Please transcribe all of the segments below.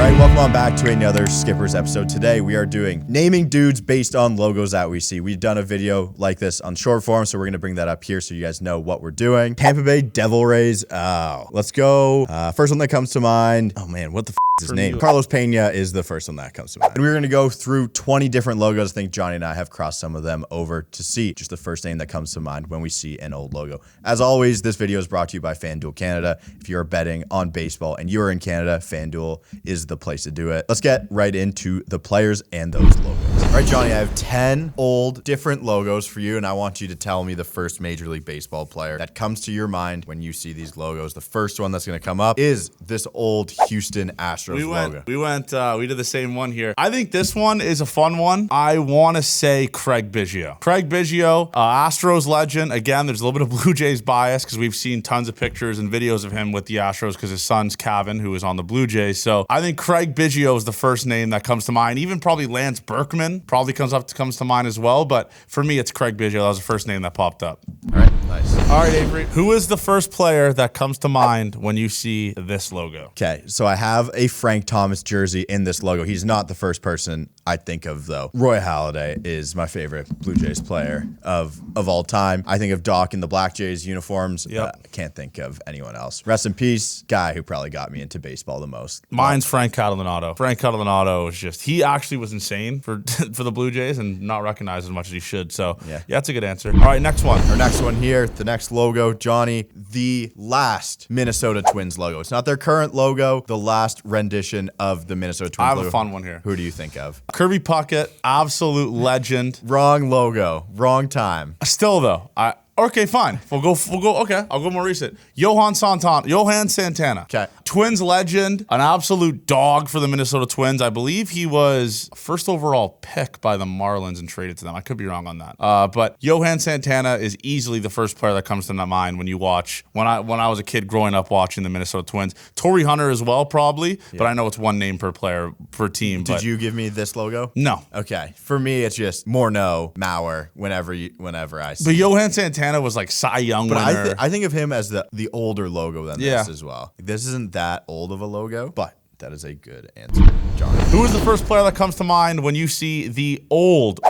All right, welcome on back to another Skippers episode. Today we are doing naming dudes based on logos that we see. We've done a video like this on short form, so we're going to bring that up here so you guys know what we're doing. Tampa Bay Devil Rays. Oh, let's go. First one that comes to mind. Oh man, what the f is his name? Carlos Pena is the first one that comes to mind. And we're going to go through 20 different logos. I think Johnny and I have crossed some of them over to see just the first name that comes to mind when we see an old logo. As always, this video is brought to you by FanDuel Canada. If you're betting on baseball and you're in Canada, FanDuel is the place to do it. Let's get right into the players and those logos. All right, Johnny, I have 10 old different logos for you, and I want you to tell me the first Major League Baseball player that comes to your mind when you see these logos. The first one that's going to come up is this old Houston Astros logo. We did the same one here. I think this one is a fun one. I want to say Craig Biggio. Craig Biggio, Astros legend. Again, there's a little bit of Blue Jays bias because we've seen tons of pictures and videos of him with the Astros because his son's Kevin, who is on the Blue Jays. So I think Craig Biggio is the first name that comes to mind. Even probably Lance Berkman probably comes to mind as well. But for me, it's Craig Biggio. That was the first name that popped up. All right, nice. All right, Avery. Who is the first player that comes to mind when you see this logo? Okay, so I have a Frank Thomas jersey in this logo. He's not the first person I think of, though. Roy Halladay is my favorite Blue Jays player of all time. I think of Doc in the Black Jays uniforms. Yep. I can't think of anyone else. Rest in peace, guy who probably got me into baseball the most. Mine's Frank Catalanato. Frank Catalanato is just, he actually was insane for for the Blue Jays and not recognized as much as he should. So, yeah, that's a good answer. All right, next one. Our next one here, the next logo, Johnny, the last Minnesota Twins logo. It's not their current logo, the last rendition of the Minnesota Twins logo. I have a fun one here. Who do you think of? Kirby Puckett, absolute legend. Wrong logo, wrong time. Still though, okay, fine. We'll go. Okay, I'll go more recent. Johan Santana. Okay. Twins legend, an absolute dog for the Minnesota Twins. I believe he was first overall pick by the Marlins and traded to them. I could be wrong on that. But Johan Santana is easily the first player that comes to my mind when you watch, when I was a kid growing up watching the Minnesota Twins. Torrey Hunter as well, probably, but I know it's one name per player, per team. Did you give me this logo? No. Okay. For me, it's just Morneau, Mauer, whenever I see But Johan Santana was like Cy Young winner. But I think of him as the older logo than this as well. This isn't that old of a logo, but that is a good answer, John. Who is the first player that comes to mind when you see the old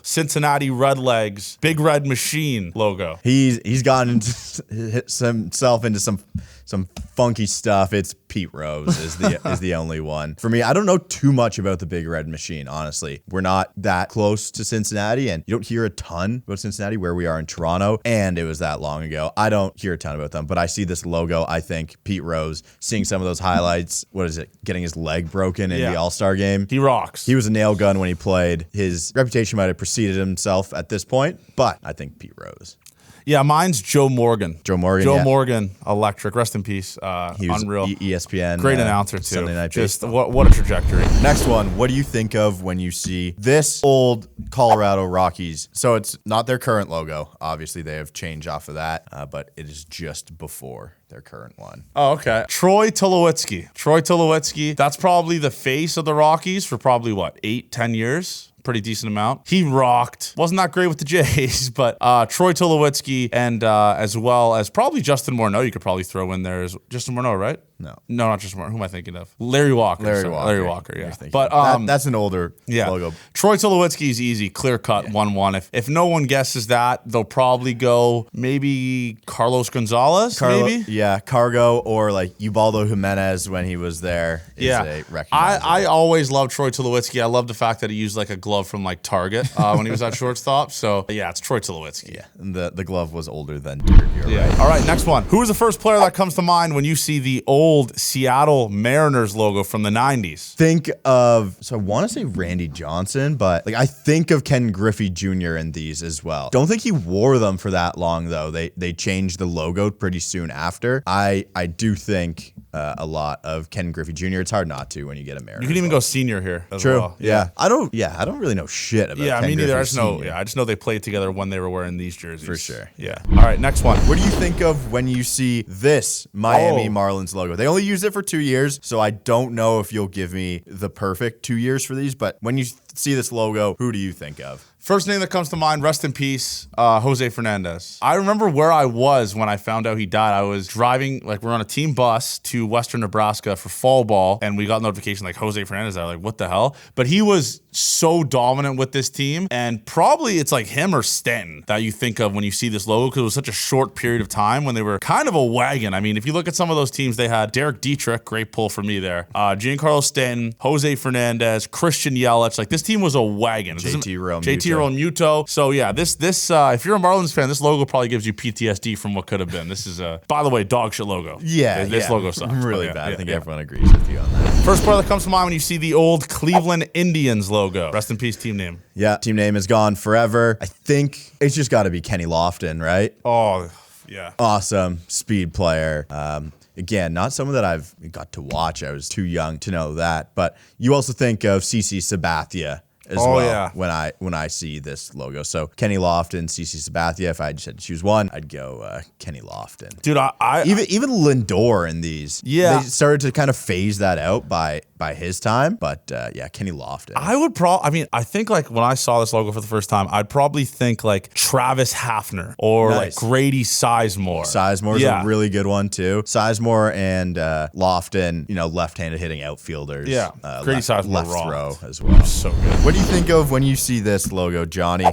Cincinnati Redlegs Big Red Machine logo? He's gotten himself into some funky stuff. It's Pete Rose is the only one. For me, I don't know too much about the Big Red Machine, honestly. We're not that close to Cincinnati, and you don't hear a ton about Cincinnati where we are in Toronto, and it was that long ago. I don't hear a ton about them, but I see this logo. I think Pete Rose, seeing some of those highlights, what is it, getting his leg broken in the All-Star game. He rocks. He was a nail gun when he played. His reputation might have preceded himself at this point, but I think Pete Rose. Yeah, mine's Joe Morgan. Joe Morgan, electric. Rest in peace. He was unreal. ESPN. Great announcer, too. Sunday Night Just Baseball. what a trajectory. Next one. What do you think of when you see this old Colorado Rockies? So it's not their current logo. Obviously, they have changed off of that, but it is just before their current one. Oh, okay. Troy Tulowitzki. That's probably the face of the Rockies for probably, 8-10 years? Pretty decent amount. He rocked. Wasn't that great with the Jays, but Troy Tulowitzki and as well as probably Justin Morneau, you could probably throw in there as Justin Morneau, right? No, not Justin Morneau. Who am I thinking of? Larry Walker. Larry Walker. Yeah. But that's an older logo. Troy Tulowitzki is easy, clear cut, 1-1. If no one guesses that, they'll probably go maybe Carlos Gonzalez. Maybe. Yeah, Cargo or like Ubaldo Jimenez when he was there. I always loved Troy Tulowitzki. I love the fact that he used like a glove from like Target when he was at shortstop. So yeah, it's Troy Tulowitzki. Yeah, and the glove was older than dirt. Right. All right, next one. Who is the first player that comes to mind when you see the old Seattle Mariners logo from the 90s? I want to say Randy Johnson, but like I think of Ken Griffey Jr. in these as well. Don't think he wore them for that long though. They changed the logo pretty soon after. I do think a lot of Ken Griffey Jr. It's hard not to when you get a Mariners. You can even go senior here. True. Well. Yeah. I don't really know shit about. Yeah, Ken me neither. Griffey I just know they played together when they were wearing these jerseys. For sure. Yeah. All right, next one. What do you think of when you see this Miami Marlins logo? They only used it for 2 years, so I don't know if you'll give me the perfect 2 years for these, but when you see this logo, who do you think of? First name that comes to mind, rest in peace, Jose Fernandez. I remember where I was when I found out he died. I was driving, like we're on a team bus to Western Nebraska for fall ball, and we got notification like Jose Fernandez died. Like, what the hell? But he was so dominant with this team, and probably it's like him or Stanton that you think of when you see this logo, because it was such a short period of time when they were kind of a wagon. I mean, if you look at some of those teams, they had Derek Dietrich, great pull for me there, Giancarlo Stanton, Jose Fernandez, Christian Yelich. Like, this team was a wagon. JT Realmuto. Muto. So yeah, this if you're a Marlins fan, this logo probably gives you PTSD from what could have been. This is by the way, dog shit logo. Yeah, this logo sucks. Really yeah, bad. Yeah, I think everyone agrees with you on that. First player that comes to mind when you see the old Cleveland Indians logo. Rest in peace, team name. Yeah, team name is gone forever. I think it's just got to be Kenny Lofton, right? Oh, yeah. Awesome speed player. Again, not someone that I've got to watch. I was too young to know that. But you also think of CC Sabathia as well when I see this logo. So Kenny Lofton, CC Sabathia. If I just had to choose one, I'd go Kenny Lofton. Dude, even Lindor in these. Yeah, they started to kind of phase that out by his time. But Kenny Lofton. I think like when I saw this logo for the first time, I'd probably think like Travis Hafner or like Grady Sizemore. Sizemore's a really good one too. Sizemore and Lofton, left-handed hitting outfielders. Yeah, Grady Sizemore left throw as well. So good. What do you think of when you see this logo, Johnny?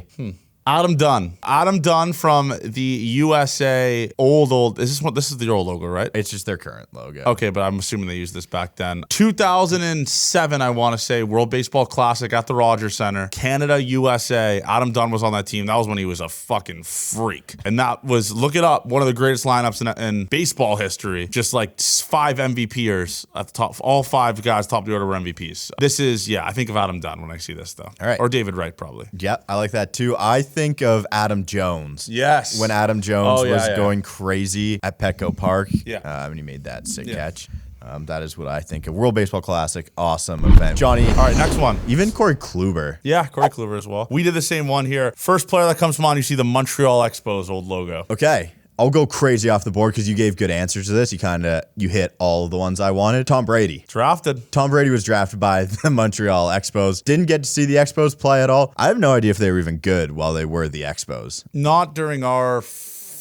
Adam Dunn from the USA old. This is the old logo, right? It's just their current logo. Okay, but I'm assuming they used this back then. 2007, I want to say, World Baseball Classic at the Rogers Center. Canada, USA. Adam Dunn was on that team. That was when he was a fucking freak. And that was, look it up, one of the greatest lineups in baseball history. Just like 5 MVPers at the top. All 5 guys top of the order were MVPs. This is, I think of Adam Dunn when I see this, though. All right. Or David Wright, probably. Yep, I like that too. I think of Adam Jones. Yes. When Adam Jones was going crazy at Petco Park. Yeah. And he made that sick catch. That is what I think of. World Baseball Classic, awesome event. Johnny. All right, next one. Even Corey Kluber. Yeah, Corey Kluber as well. We did the same one here. First player that comes to mind, you see the Montreal Expos old logo. Okay. I'll go crazy off the board because you gave good answers to this. You hit all of the ones I wanted. Tom Brady. Drafted. Tom Brady was drafted by the Montreal Expos. Didn't get to see the Expos play at all. I have no idea if they were even good while they were the Expos. Not during our...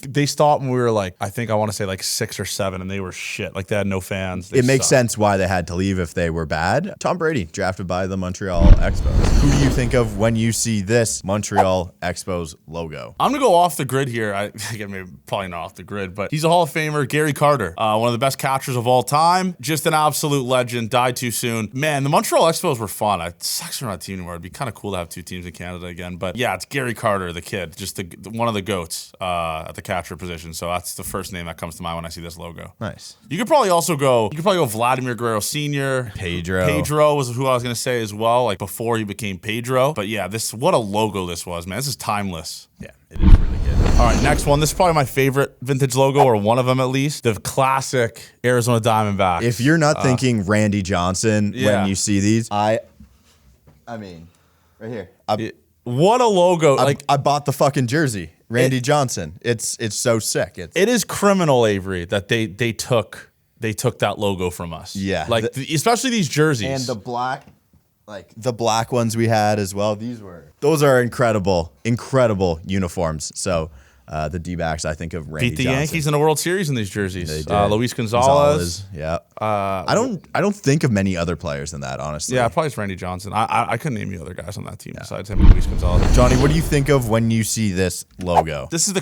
They stopped when we were like, I think I want to say like 6 or 7, and they were shit. Like, they had no fans. It makes sense why they had to leave if they were bad. Tom Brady, drafted by the Montreal Expos. Who do you think of when you see this Montreal Expos logo? I'm going to go off the grid here. Again, maybe probably not off the grid, but he's a Hall of Famer, Gary Carter. One of the best catchers of all time. Just an absolute legend. Died too soon. Man, the Montreal Expos were fun. It sucks they're not a team anymore. It'd be kind of cool to have 2 teams in Canada again. But yeah, it's Gary Carter, the kid. Just one of the GOATs at the catcher position. So that's the first name that comes to mind when I see this logo. Nice. You could probably go Vladimir Guerrero Sr. Pedro was who I was going to say as well, like before he became Pedro. But yeah, what a logo this was, man. This is timeless. Yeah, it is really good. All right, next one. This is probably my favorite vintage logo, or one of them at least. The classic Arizona Diamondbacks. If you're not thinking Randy Johnson when you see these, I mean, right here. What a logo. I bought the fucking jersey. Randy Johnson. It's so sick. It is criminal, Avery, that they took that logo from us. Yeah. Especially these jerseys. And the black ones we had as well. Those are incredible uniforms. So the D-backs, I think of Randy beat the Johnson. Yankees in the World Series in these jerseys. They did. Luis Gonzalez. Yeah. I don't think of many other players than that, honestly. Yeah, probably it's Randy Johnson. I couldn't name you other guys on that team besides him and Luis Gonzalez. Johnny, what do you think of when you see this logo? This is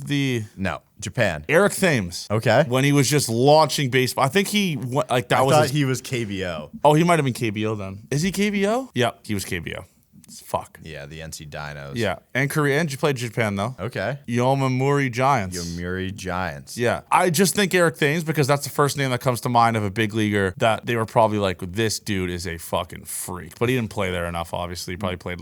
the No, Japan. Eric Thames. Okay. When he was just launching baseball. I think he went I thought he was KBO. Oh, he might have been KBO then. Is he KBO? Yeah, he was KBO. Fuck. Yeah, the NC Dinos. Yeah, and Korea, and you played Japan though. Okay. Yomiuri Giants. Yomiuri Giants. Yeah, I just think Eric Thames because that's the first name that comes to mind of a big leaguer that they were probably like, this dude is a fucking freak. But he didn't play there enough. Obviously, he probably played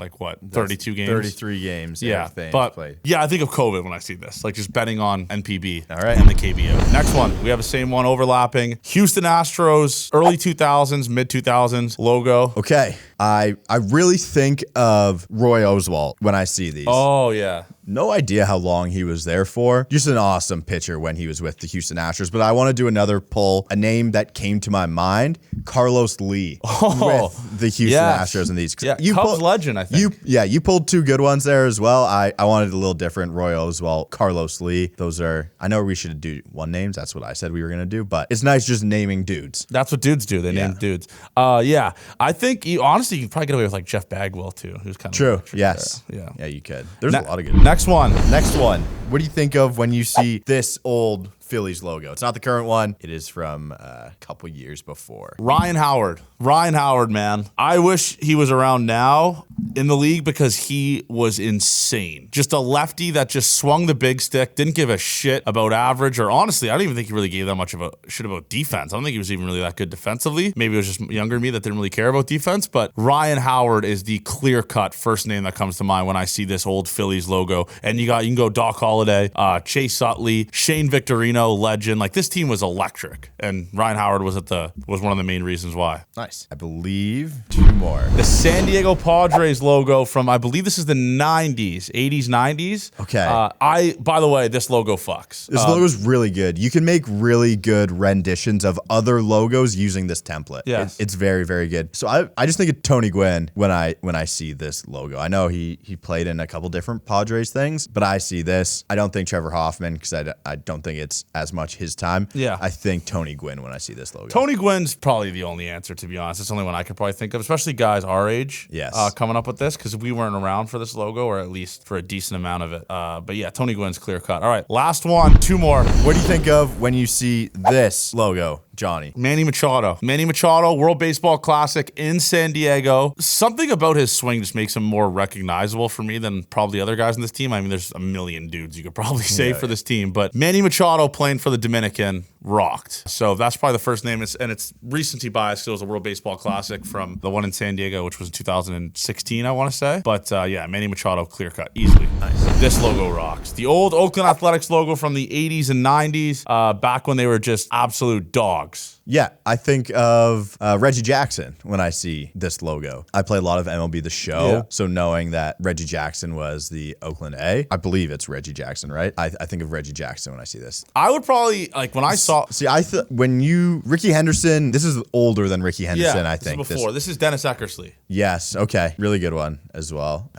32 games. 33 games. Yeah, Eric Thames but played. Yeah, I think of COVID when I see this, like just betting on NPB. All right, and the KBO. Next one, we have the same one overlapping. Houston Astros, early 2000s, mid 2000s logo. Okay. I really think of Roy Oswalt when I see these. Oh, yeah. No idea how long he was there for. Just an awesome pitcher when he was with the Houston Astros. But I want to do another pull. A name that came to my mind, Carlos Lee with the Houston Astros in these. Yeah, Cubs legend, I think. You pulled two good ones there as well. I wanted a little different. Royal as well. Carlos Lee. Those are, I know we should do one names. That's what I said we were going to do. But it's nice just naming dudes. That's what dudes do. They name dudes. Yeah. I think, honestly, you can probably get away with like Jeff Bagwell, too. Who's kind of true. Yes. There. Yeah, you could. There's a lot of good. Next one. Next one. What do you think of when you see this old Phillies logo? It's not the current one. It is from a couple years before. Ryan Howard. Ryan Howard, man. I wish he was around now in the league because he was insane. Just a lefty that just swung the big stick, didn't give a shit about average, or honestly, I don't even think he really gave that much of a shit about defense. I don't think he was even really that good defensively. Maybe it was just younger me that didn't really care about defense, but Ryan Howard is the clear-cut first name that comes to mind when I see this old Phillies logo. And you can go Doc Holliday, Chase Utley, Shane Victorino, legend. Like, this team was electric, and Ryan Howard was one of the main reasons why. Nice. I believe two more. The San Diego Padres logo from, I believe this is the 90s, 80s, 90s. Okay. By the way, this logo fucks. This logo is really good. You can make really good renditions of other logos using this template. Yes. It's very, very good. So I just think of Tony Gwynn when I see this logo. I know he played in a couple different Padres things, but I see this. I don't think Trevor Hoffman, because I don't think it's as much his time. Yeah. I think Tony Gwynn when I see this logo. Tony Gwynn's probably the only answer, to be honest. It's the only one I could probably think of, especially guys our age. Yes. Coming up with this, because we weren't around for this logo, or at least for a decent amount of it. But yeah, Tony Gwynn's clear cut. All right, last one, two more. What do you think of when you see this logo, Johnny? Manny Machado. Manny Machado, World Baseball Classic in San Diego. Something about his swing just makes him more recognizable for me than probably other guys in this team. I mean, there's a million dudes you could probably say for this team, but Manny Machado playing for the Dominican rocked. So that's probably the first name. It's recency bias because it was a World Baseball Classic from the one in San Diego, which was in 2016, I want to say. But yeah, Manny Machado, clear cut, easily. Nice. This logo rocks. The old Oakland Athletics logo from the 80s and 90s, back when they were just absolute dogs. Yeah, I think of Reggie Jackson when I see this logo. I play a lot of MLB The Show, so knowing that Reggie Jackson was the Oakland A, I believe it's Reggie Jackson, right? I think of Reggie Jackson when I see this. I would probably, like, when I saw... See, Ricky Henderson, this is older than Ricky Henderson, I think. This is before. This is Dennis Eckersley. Yes, okay. Really good one as well.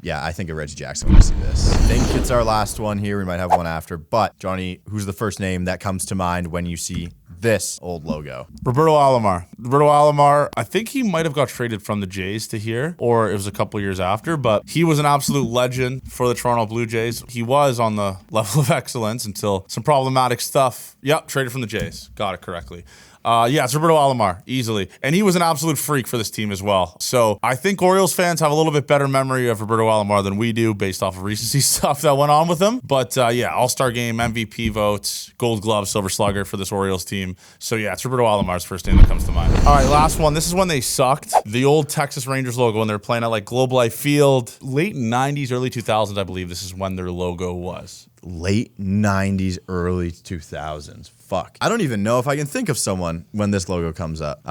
Yeah, I think of Reggie Jackson when I see this. I think it's our last one here. We might have one after. But, Johnny, who's the first name that comes to mind when you see this old logo? Roberto Alomar. Roberto Alomar, I think he might have got traded from the Jays to here, or it was a couple years after, but he was an absolute legend for the Toronto Blue Jays. He was on the level of excellence until some problematic stuff. Yep, traded from the Jays. Got it correctly. Yeah, it's Roberto Alomar, easily. And he was an absolute freak for this team as well. So I think Orioles fans have a little bit better memory of Roberto Alomar than we do based off of recency stuff that went on with him. But yeah, All-Star Game, MVP votes, Gold Glove, Silver Slugger for this Orioles team. So yeah, it's Roberto Alomar's first name that comes to mind. All right, last one. This is when they sucked. The old Texas Rangers logo when they were playing at like Globe Life Field. Late 90s, early 2000s, I believe this is when their logo was. Late 90s, early 2000s. Fuck. I don't even know if I can think of someone when this logo comes up.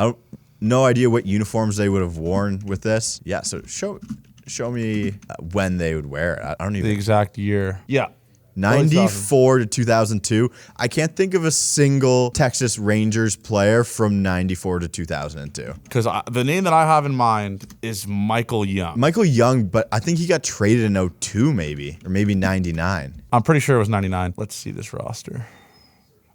No idea what uniforms they would have worn with this. Yeah, so show me when they would wear it. I don't even... The exact year. Yeah. 94 to 2002. I can't think of a single Texas Rangers player from 94 to 2002. Because the name that I have in mind is Michael Young. Michael Young, but I think he got traded in 02 maybe, or maybe 99. I'm pretty sure it was 99. Let's see this roster.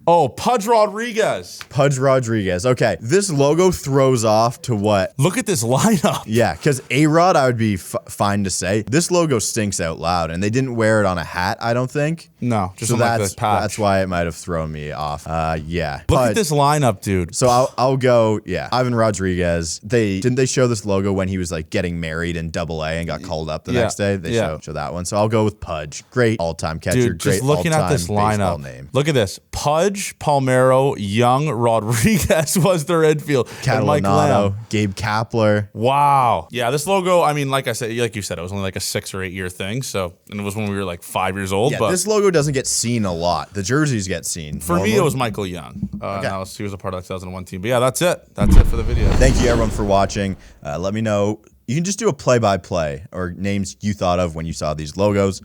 Oh, Pudge Rodriguez. Pudge Rodriguez. Okay, this logo throws off to what? Look at this lineup. Yeah, because A-Rod, I would be fine to say. This logo stinks out loud, and they didn't wear it on a hat, I don't think. No, just so on like the patch. That's why it might have thrown me off. Yeah. Look at this lineup, dude. So I'll go, yeah. Ivan Rodriguez. Didn't they show this logo when he was like getting married in Double A and got called up the next day? They show that one. So I'll go with Pudge. Great all-time catcher. Dude, just looking at this lineup. Name. Look at this. Pudge, Palmeiro, Young, Rodriguez was their infield. Catalanato, Gabe Kapler. Wow. Yeah, this logo, I mean, like you said, it was only like a 6 or 8 year thing. So, and it was when we were like 5 years old. Yeah, but this logo doesn't get seen a lot. The jerseys get seen. For me, it was Michael Young. He was a part of that 2001 team. But yeah, that's it. That's it for the video. Thank you, everyone, for watching. Let me know You can just do a play-by-play or names you thought of when you saw these logos.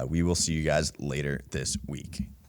We will see you guys later this week.